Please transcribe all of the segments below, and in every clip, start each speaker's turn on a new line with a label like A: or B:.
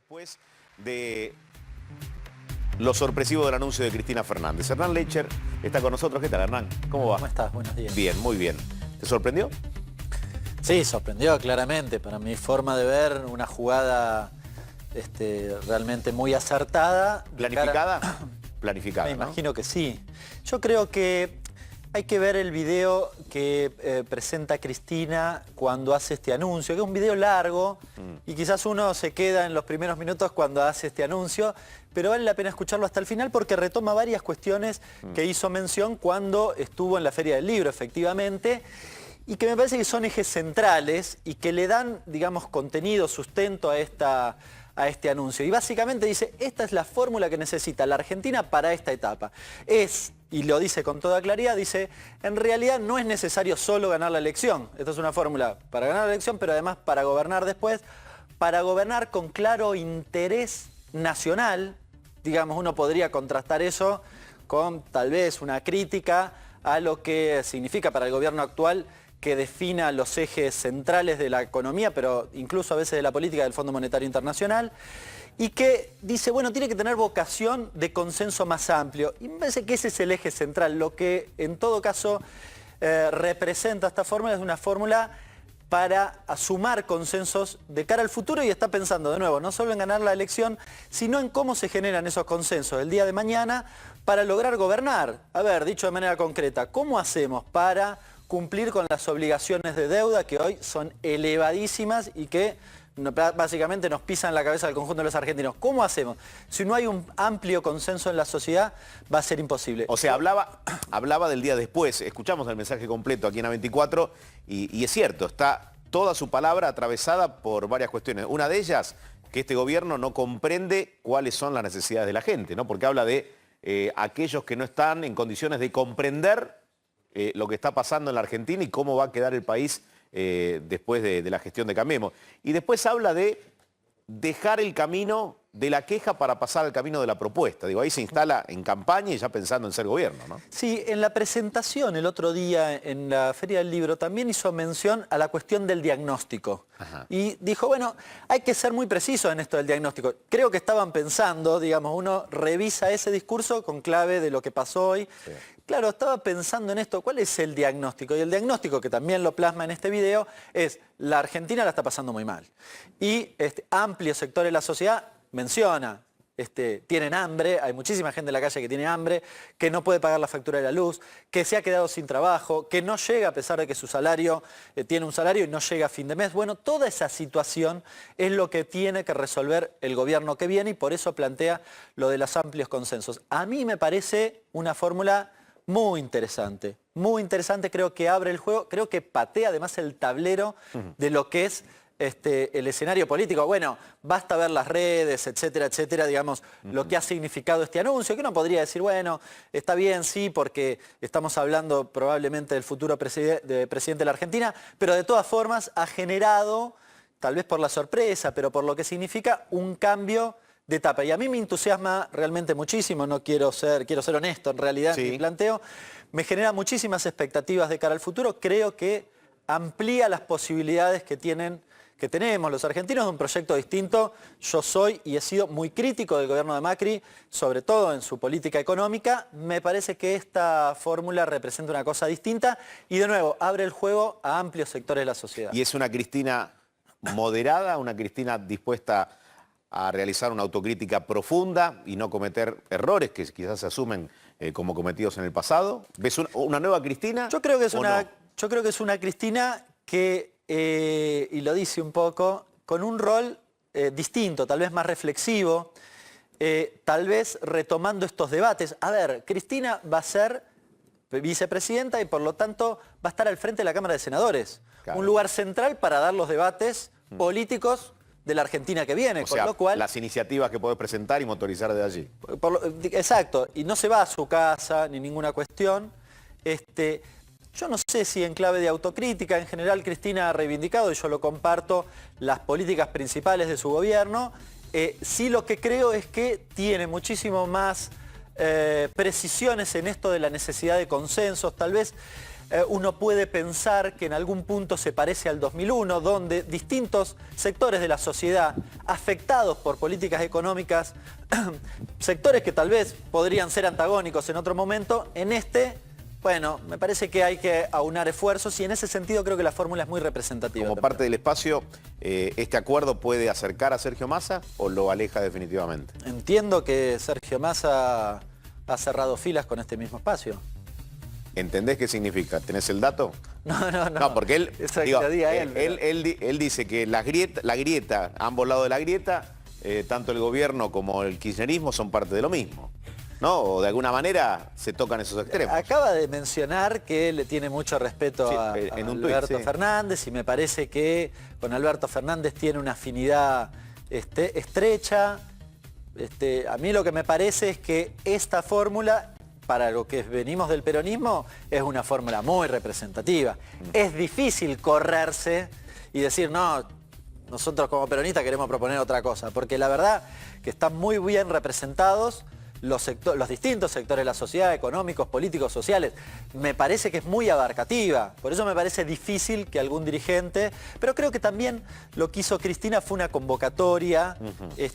A: Después de lo sorpresivo del anuncio de Cristina Fernández. Hernán Lecher está con nosotros. ¿Qué tal, Hernán? ¿Cómo va?
B: ¿Cómo estás? Buenos días.
A: Bien, muy bien. ¿Te sorprendió?
B: Sí, sorprendió claramente. Para mi forma de ver, una jugada realmente muy acertada.
A: ¿Planificada? Planificada,
B: Me
A: ¿no?
B: imagino que sí. Yo creo que hay que ver el video que presenta Cristina cuando hace este anuncio, que es un video largo y quizás uno se queda en los primeros minutos cuando hace este anuncio, pero vale la pena escucharlo hasta el final porque retoma varias cuestiones que hizo mención cuando estuvo en la Feria del Libro, efectivamente, y que me parece que son ejes centrales y que le dan, digamos, contenido, sustento a este anuncio. Y básicamente dice, esta es la fórmula que necesita la Argentina para esta etapa. Y lo dice con toda claridad, dice, en realidad no es necesario solo ganar la elección. Esta es una fórmula para ganar la elección, pero además para gobernar después, para gobernar con claro interés nacional. Digamos, uno podría contrastar eso con tal vez una crítica a lo que significa para el gobierno actual que defina los ejes centrales de la economía, pero incluso a veces de la política del Fondo Monetario Internacional, y que dice, bueno, tiene que tener vocación de consenso más amplio. Y me parece que ese es el eje central. Lo que en todo caso representa esta fórmula es una fórmula para sumar consensos de cara al futuro y está pensando de nuevo, no solo en ganar la elección, sino en cómo se generan esos consensos el día de mañana para lograr gobernar. A ver, dicho de manera concreta, ¿cómo hacemos para cumplir con las obligaciones de deuda que hoy son elevadísimas y que básicamente nos pisan la cabeza al conjunto de los argentinos? ¿Cómo hacemos? Si no hay un amplio consenso en la sociedad, va a ser imposible.
A: O sea, hablaba del día después. Escuchamos el mensaje completo aquí en A24 y es cierto, está toda su palabra atravesada por varias cuestiones. Una de ellas, que este gobierno no comprende cuáles son las necesidades de la gente, ¿no? Porque habla de aquellos que no están en condiciones de comprender lo que está pasando en la Argentina y cómo va a quedar el país después de la gestión de Cambiemos. Y después habla de dejar el camino de la queja para pasar al camino de la propuesta. Digo, ahí se instala en campaña y ya pensando en ser gobierno, ¿no?
B: Sí, en la presentación el otro día en la Feria del Libro también hizo mención a la cuestión del diagnóstico. Ajá. Y dijo, bueno, hay que ser muy preciso en esto del diagnóstico. Creo que estaban pensando, digamos, uno revisa ese discurso con clave de lo que pasó hoy. Sí. Claro, estaba pensando en esto, ¿cuál es el diagnóstico? Y el diagnóstico, que también lo plasma en este video, es la Argentina la está pasando muy mal. Y amplios sectores de la sociedad menciona, tienen hambre, hay muchísima gente en la calle que tiene hambre, que no puede pagar la factura de la luz, que se ha quedado sin trabajo, que no llega a pesar de que su salario, tiene un salario y no llega a fin de mes. Bueno, toda esa situación es lo que tiene que resolver el gobierno que viene y por eso plantea lo de los amplios consensos. A mí me parece una fórmula muy interesante, creo que abre el juego, creo que patea además el tablero de lo que es el escenario político. Bueno, basta ver las redes, etcétera, etcétera, digamos, lo que ha significado este anuncio, que uno podría decir, bueno, está bien, sí, porque estamos hablando probablemente del futuro presidente de la Argentina, pero de todas formas ha generado, tal vez por la sorpresa, pero por lo que significa, un cambio de etapa. Y a mí me entusiasma realmente muchísimo, quiero ser honesto en realidad en mi planteo, me genera muchísimas expectativas de cara al futuro, creo que amplía las posibilidades que tenemos los argentinos de un proyecto distinto. Yo soy y he sido muy crítico del gobierno de Macri, sobre todo en su política económica. Me parece que esta fórmula representa una cosa distinta y de nuevo abre el juego a amplios sectores de la sociedad.
A: ¿Y es una Cristina moderada, una Cristina dispuesta a realizar una autocrítica profunda y no cometer errores que quizás se asumen como cometidos en el pasado? ¿Ves una nueva Cristina?
B: Yo creo que es una Cristina que, y lo dice un poco, con un rol distinto, tal vez más reflexivo, tal vez retomando estos debates. A ver, Cristina va a ser vicepresidenta y por lo tanto va a estar al frente de la Cámara de Senadores. Claro. Un lugar central para dar los debates políticos de la Argentina que viene,
A: con lo cual las iniciativas que podés presentar y motorizar de allí.
B: Exacto, y no se va a su casa ni ninguna cuestión. Yo no sé si en clave de autocrítica, en general Cristina ha reivindicado, y yo lo comparto, las políticas principales de su gobierno. Sí, lo que creo es que tiene muchísimo más precisiones en esto de la necesidad de consensos, tal vez uno puede pensar que en algún punto se parece al 2001, donde distintos sectores de la sociedad afectados por políticas económicas, sectores que tal vez podrían ser antagónicos en otro momento, en este, bueno, me parece que hay que aunar esfuerzos y en ese sentido creo que la fórmula es muy representativa.
A: Como parte del espacio, ¿este acuerdo puede acercar a Sergio Massa o lo aleja definitivamente?
B: Entiendo que Sergio Massa ha cerrado filas con este mismo espacio.
A: ¿Entendés qué significa? ¿Tenés el dato?
B: No.
A: No, porque él,
B: Eso
A: digo,
B: que diga
A: él dice que la grieta, ambos lados de la grieta, tanto el gobierno como el kirchnerismo son parte de lo mismo, ¿no? O de alguna manera se tocan esos extremos.
B: Acaba de mencionar que le tiene mucho respeto a Alberto Fernández y me parece que con Alberto Fernández tiene una afinidad estrecha. A mí lo que me parece es que esta fórmula, para lo que venimos del peronismo, es una fórmula muy representativa. Es difícil correrse y decir, no, nosotros como peronistas queremos proponer otra cosa, porque la verdad que están muy bien representados los distintos sectores de la sociedad, económicos, políticos, sociales. Me parece que es muy abarcativa, por eso me parece difícil que algún dirigente, pero creo que también lo que hizo Cristina fue una convocatoria,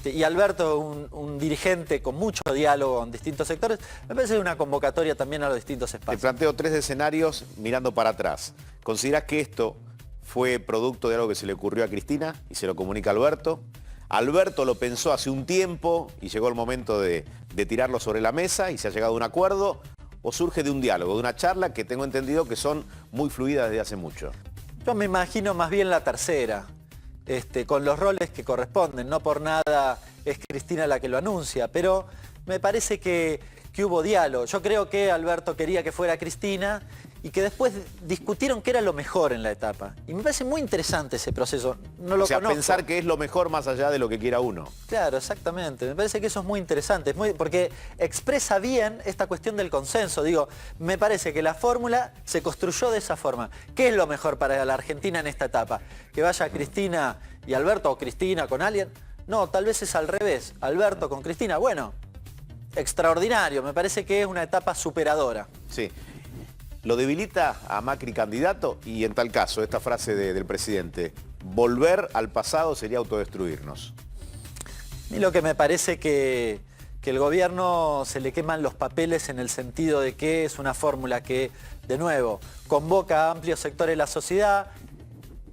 B: y Alberto, un dirigente con mucho diálogo en distintos sectores, me parece una convocatoria también a los distintos espacios.
A: Te planteo 3 escenarios mirando para atrás. ¿Considerás que esto fue producto de algo que se le ocurrió a Cristina y se lo comunica a Alberto? Alberto lo pensó hace un tiempo y llegó el momento de tirarlo sobre la mesa y se ha llegado a un acuerdo, o surge de un diálogo, de una charla que tengo entendido que son muy fluidas desde hace mucho.
B: Yo me imagino más bien la tercera, con los roles que corresponden. No por nada es Cristina la que lo anuncia, pero me parece que hubo diálogo. Yo creo que Alberto quería que fuera Cristina y que después discutieron qué era lo mejor en la etapa. Y me parece muy interesante ese proceso. No lo conozco.
A: Pensar que es lo mejor más allá de lo que quiera uno.
B: Claro, exactamente. Me parece que eso es muy interesante, porque expresa bien esta cuestión del consenso. Digo, me parece que la fórmula se construyó de esa forma. ¿Qué es lo mejor para la Argentina en esta etapa? ¿Que vaya Cristina y Alberto, o Cristina con alguien? No, tal vez es al revés. Alberto con Cristina, bueno, extraordinario. Me parece que es una etapa superadora.
A: Sí. ¿Lo debilita a Macri candidato? Y en tal caso, esta frase del presidente, volver al pasado sería autodestruirnos.
B: Y lo que me parece que el gobierno se le queman los papeles en el sentido de que es una fórmula que, de nuevo, convoca a amplios sectores de la sociedad,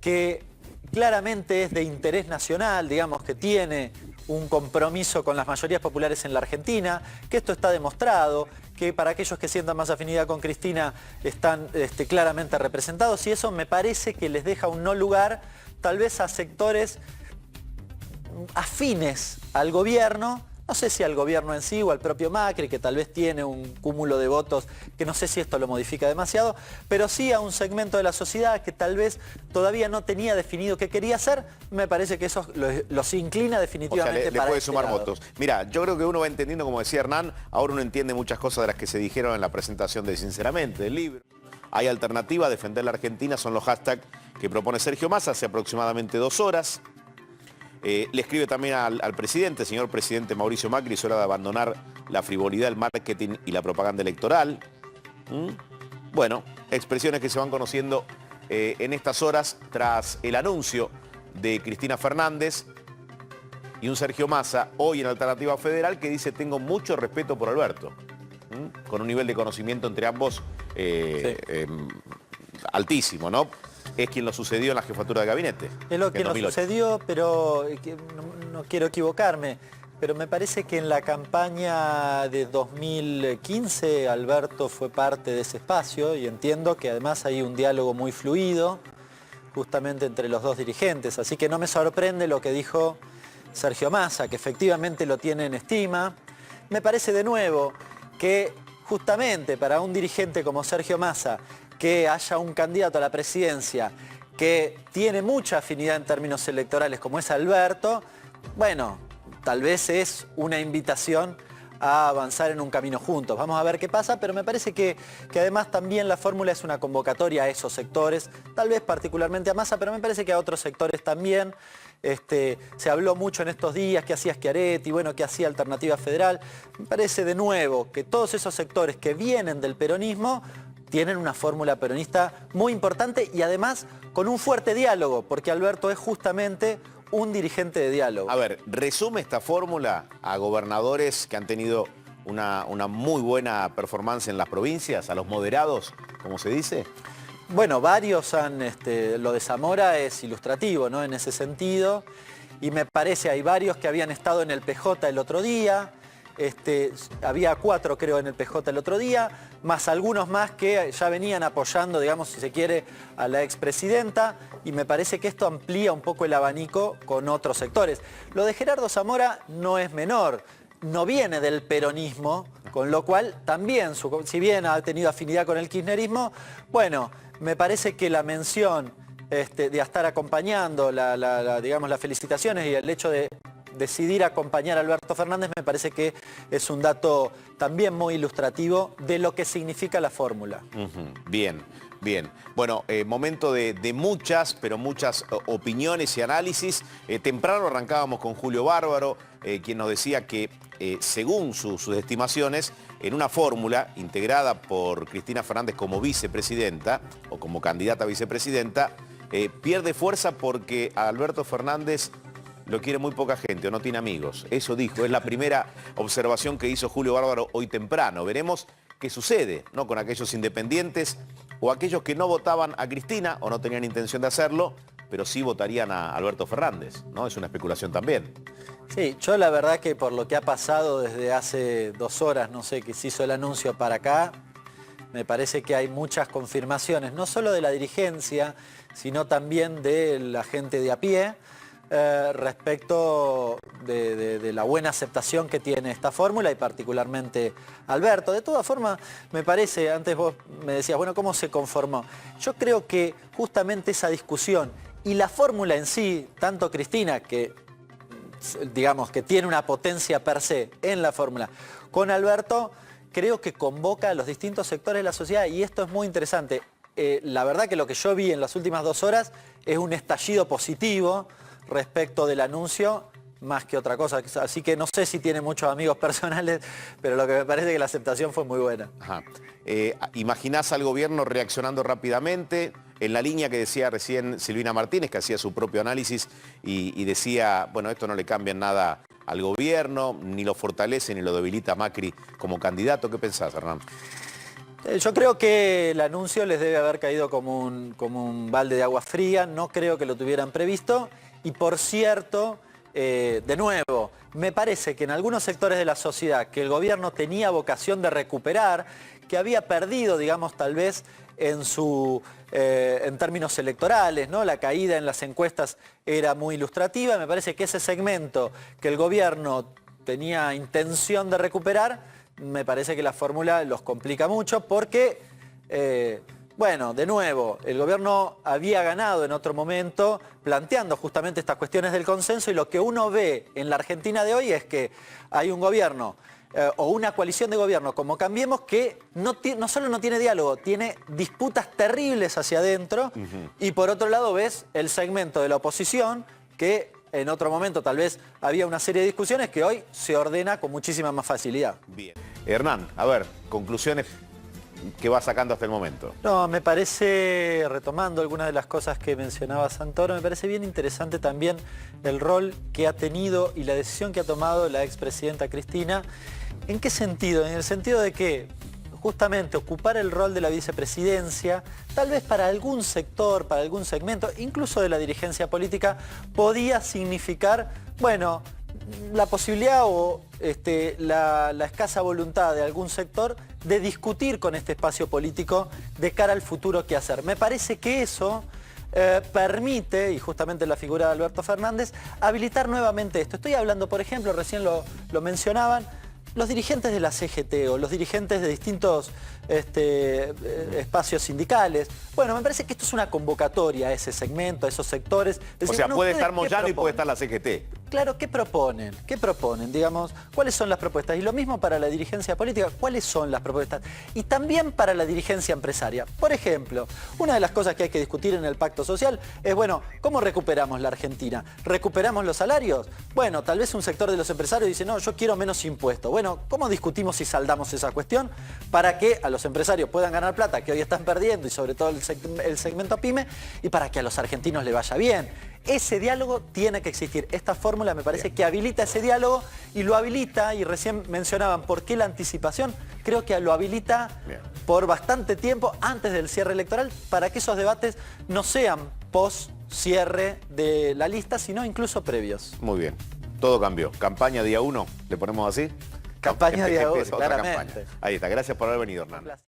B: que claramente es de interés nacional, digamos que tiene un compromiso con las mayorías populares en la Argentina, que esto está demostrado, que para aquellos que sientan más afinidad con Cristina están claramente representados, y eso me parece que les deja un no lugar tal vez a sectores afines al gobierno, no sé si al gobierno en sí o al propio Macri, que tal vez tiene un cúmulo de votos, que no sé si esto lo modifica demasiado, pero sí a un segmento de la sociedad que tal vez todavía no tenía definido qué quería hacer. Me parece que eso los inclina definitivamente.
A: O sea, le puede sumar votos. Mira, yo creo que uno va entendiendo, como decía Hernán, ahora uno entiende muchas cosas de las que se dijeron en la presentación de Sinceramente, del libro. Hay alternativa, defender la Argentina, son los hashtags que propone Sergio Massa hace aproximadamente 2 horas. Le escribe también al presidente, señor presidente Mauricio Macri, es hora de abandonar la frivolidad, el marketing y la propaganda electoral. Bueno, expresiones que se van conociendo en estas horas tras el anuncio de Cristina Fernández y un Sergio Massa, hoy en Alternativa Federal, que dice: tengo mucho respeto por Alberto, con un nivel de conocimiento entre ambos altísimo, ¿no? Es quien lo sucedió en la jefatura de gabinete.
B: Es lo que nos sucedió, pero no quiero equivocarme, pero me parece que en la campaña de 2015 Alberto fue parte de ese espacio y entiendo que además hay un diálogo muy fluido justamente entre los dos dirigentes, así que no me sorprende lo que dijo Sergio Massa, que efectivamente lo tiene en estima. Me parece de nuevo que justamente para un dirigente como Sergio Massa, que haya un candidato a la presidencia que tiene mucha afinidad en términos electorales como es Alberto, bueno, tal vez es una invitación a avanzar en un camino juntos. Vamos a ver qué pasa, pero me parece que además también la fórmula es una convocatoria a esos sectores, tal vez particularmente a Massa, pero me parece que a otros sectores también. Se habló mucho en estos días qué hacía Schiaretti, bueno, qué hacía Alternativa Federal. Me parece de nuevo que todos esos sectores que vienen del peronismo tienen una fórmula peronista muy importante y además con un fuerte diálogo, porque Alberto es justamente un dirigente de diálogo.
A: A ver, resume esta fórmula a gobernadores que han tenido una muy buena performance en las provincias, a los moderados, como se dice.
B: Bueno, varios han, lo de Zamora es ilustrativo, ¿no? En ese sentido, y me parece hay varios que habían estado en el PJ el otro día, había 4 creo en el PJ el otro día, más algunos más que ya venían apoyando, digamos, si se quiere, a la expresidenta, y me parece que esto amplía un poco el abanico con otros sectores. Lo de Gerardo Zamora no es menor, no viene del peronismo, con lo cual también, si bien ha tenido afinidad con el kirchnerismo, bueno, me parece que la mención de estar acompañando, digamos, las felicitaciones y el hecho de decidir acompañar a Alberto Fernández me parece que es un dato también muy ilustrativo de lo que significa la fórmula.
A: Bien, bien. Bueno, momento de muchas, pero muchas opiniones y análisis. Temprano arrancábamos con Julio Bárbaro, quien nos decía que según sus estimaciones, en una fórmula integrada por Cristina Fernández como vicepresidenta o como candidata a vicepresidenta, pierde fuerza porque a Alberto Fernández lo quiere muy poca gente o no tiene amigos. Eso dijo, es la primera observación que hizo Julio Bárbaro hoy temprano. Veremos qué sucede, ¿no?, con aquellos independientes o aquellos que no votaban a Cristina o no tenían intención de hacerlo, pero sí votarían a Alberto Fernández, ¿no? Es una especulación también.
B: Sí, yo la verdad que por lo que ha pasado desde hace 2 horas, no sé, que se hizo el anuncio para acá, me parece que hay muchas confirmaciones, no solo de la dirigencia, sino también de la gente de a pie, respecto de la buena aceptación que tiene esta fórmula y particularmente Alberto. De todas formas, me parece, antes vos me decías, bueno, ¿cómo se conformó? Yo creo que justamente esa discusión y la fórmula en sí, tanto Cristina, que digamos que tiene una potencia per se en la fórmula, con Alberto, creo que convoca a los distintos sectores de la sociedad y esto es muy interesante. La verdad que lo que yo vi en las últimas 2 horas es un estallido positivo respecto del anuncio, más que otra cosa. Así que no sé si tiene muchos amigos personales, pero lo que me parece es que la aceptación fue muy buena.
A: Ajá. ¿Imaginás al gobierno reaccionando rápidamente? En la línea que decía recién Silvina Martínez, que hacía su propio análisis y decía, bueno, esto no le cambia en nada al gobierno, ni lo fortalece ni lo debilita a Macri como candidato. ¿Qué pensás, Hernán?
B: Yo creo que el anuncio les debe haber caído como un balde de agua fría, no creo que lo tuvieran previsto. Y por cierto, de nuevo, me parece que en algunos sectores de la sociedad que el gobierno tenía vocación de recuperar, que había perdido, digamos, tal vez en términos electorales, ¿no? La caída en las encuestas era muy ilustrativa. Me parece que ese segmento que el gobierno tenía intención de recuperar, me parece que la fórmula los complica mucho porque, bueno, de nuevo, el gobierno había ganado en otro momento planteando justamente estas cuestiones del consenso y lo que uno ve en la Argentina de hoy es que hay un gobierno o una coalición de gobierno como Cambiemos que no solo no tiene diálogo, tiene disputas terribles hacia adentro y por otro lado ves el segmento de la oposición que en otro momento tal vez había una serie de discusiones que hoy se ordena con muchísima más facilidad.
A: Bien. Hernán, a ver, conclusiones que va sacando hasta el momento.
B: No, me parece, retomando algunas de las cosas que mencionaba Santoro, me parece bien interesante también el rol que ha tenido y la decisión que ha tomado la expresidenta Cristina. ¿En qué sentido? En el sentido de que justamente ocupar el rol de la vicepresidencia, tal vez para algún sector, para algún segmento, incluso de la dirigencia política, podía significar, bueno, la posibilidad o la escasa voluntad de algún sector de discutir con este espacio político de cara al futuro qué hacer. Me parece que eso permite, y justamente la figura de Alberto Fernández, habilitar nuevamente esto. Estoy hablando, por ejemplo, recién lo mencionaban, los dirigentes de la CGT o los dirigentes de distintos espacios sindicales. Bueno, me parece que esto es una convocatoria a ese segmento, a esos sectores.
A: O sea, puede estar Moyano y puede estar la CGT.
B: claro qué proponen, digamos, cuáles son las propuestas. Y lo mismo para la dirigencia política, cuáles son las propuestas. Y también para la dirigencia empresaria. Por ejemplo, una de las cosas que hay que discutir en el pacto social es, bueno, ¿cómo recuperamos la Argentina? ¿Recuperamos los salarios? Bueno, tal vez un sector de los empresarios dice, no, yo quiero menos impuestos. Bueno, ¿cómo discutimos si saldamos esa cuestión para que a los empresarios puedan ganar plata que hoy están perdiendo y sobre todo el segmento pyme y para que a los argentinos le vaya bien? Ese diálogo tiene que existir. Esta fórmula me parece que habilita ese diálogo y lo habilita, y recién mencionaban por qué la anticipación, creo que lo habilita por bastante tiempo antes del cierre electoral para que esos debates no sean post cierre de la lista, sino incluso previos.
A: Muy bien, todo cambió. Campaña día 1, ¿le ponemos así?
B: Campaña día 1,
A: Empieza otra
B: claramente.
A: campaña. Ahí está, gracias por haber venido, Hernán.